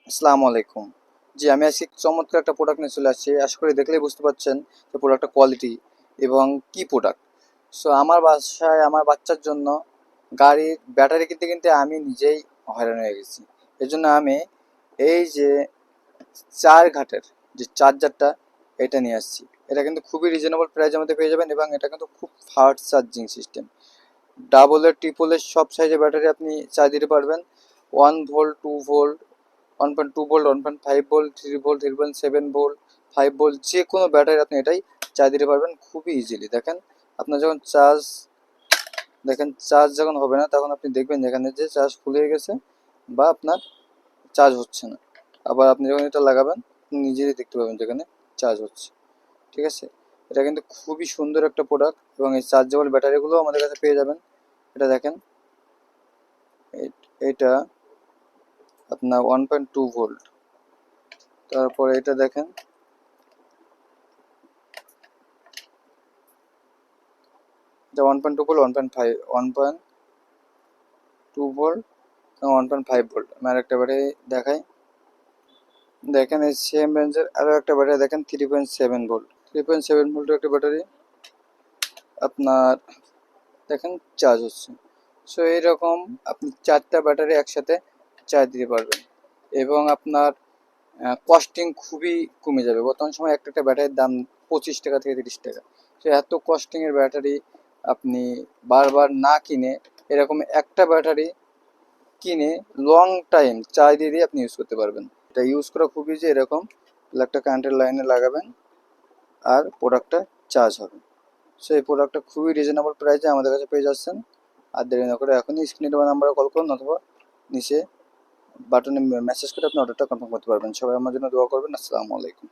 আসসালামু আলাইকুম। জি, আমি আজকে চমৎকার একটা প্রোডাক্ট নিয়ে চলে আসছি। আশা করি দেখলেই বুঝতে পারছেন যে প্রোডাক্টটা কোয়ালিটি এবং কি প্রোডাক্ট। সো আমার বাসায় আমার বাচ্চার জন্য গাড়ির ব্যাটারি কিনতে আমি নিজেই হয়রান হয়ে গেছি। এজন্য আমি এই যে ৪ ঘাটের যে চার্জারটা এটা নিয়ে আসছি। এটা কিন্তু খুবই রিজনেবল প্রাইসের মধ্যে পেয়ে যাবেন এবং এটা কিন্তু খুব ফাস্ট চার্জিং সিস্টেম। ডাবলের, ট্রিপলের সব সাইজের ব্যাটারি আপনি চার্জ দিতে পারবেন। 1 volt, 2 volt, 1.2 volt, 1.5 volt, 3 volt, 3.7 volt, 5 volt যে কোনো ব্যাটারি আপনি এটাই চার্জ দিতে পারবেন খুবই ইজিলি। দেখেন আপনার যখন চার্জ যখন হবে না তখন আপনি দেখবেন যেখানে যে চার্জ ফুল হয়ে গেছে বা আপনার চার্জ হচ্ছে না। আবার আপনি যখন এটা লাগাবেন আপনি নিজেই দেখতে পাবেন যেখানে চার্জ হচ্ছে। ঠিক আছে? এটা কিন্তু খুবই সুন্দর একটা প্রোডাক্ট এবং এই চার্জেবল ব্যাটারিগুলো আমাদের কাছে পেয়ে যাবেন। এটা দেখেন এটা আপনার 1.2 ভোল্ট। তারপরে এটা দেখেন এটা 1.2 ভোল্ট, 1.5, 1.2 ভোল্ট এবং 1.5 ভোল্ট। আমি আরেকটা ব্যাটারি দেখাই। দেখেন এই সেম রেঞ্জের আরও একটা ব্যাটারি দেখেন 3.7 ভোল্ট। 3.7 ভোল্টের একটা ব্যাটারি আপনার দেখেন চার্জ হচ্ছে। সো এইরকম আপনি 4টা ব্যাটারি একসাথে চার্জ দিতে পারবেন এবং আপনার কস্টিং খুবই কমে যাবে। বর্তমান সময়ে একটা ব্যাটারির দাম 25 টাকা থেকে 30 টাকা। তো এত কস্টিংয়ের ব্যাটারি আপনি বারবার না কিনে এরকম একটা ব্যাটারি কিনে লং টাইম চার্জ দিয়ে আপনি ইউজ করতে পারবেন। এটা ইউজ করা খুব ইজি। এরকম একটা কারেন্টের লাইনে লাগাবেন আর প্রোডাক্টটা চার্জ হবে। সো এই প্রোডাক্টটা খুবই রিজনেবল প্রাইসে আমাদের কাছে পেয়ে যাচ্ছেন। আর দেরি না করে এখনই স্ক্রিনে দেওয়া নাম্বারে কল করুন অথবা নিচে বাটনে মেসেজ করে আপনি অর্ডারটা কনফার্ম করতে পারবেন। সবাই আমার জন্য দোয়া করবেন। আসসালামু আলাইকুম।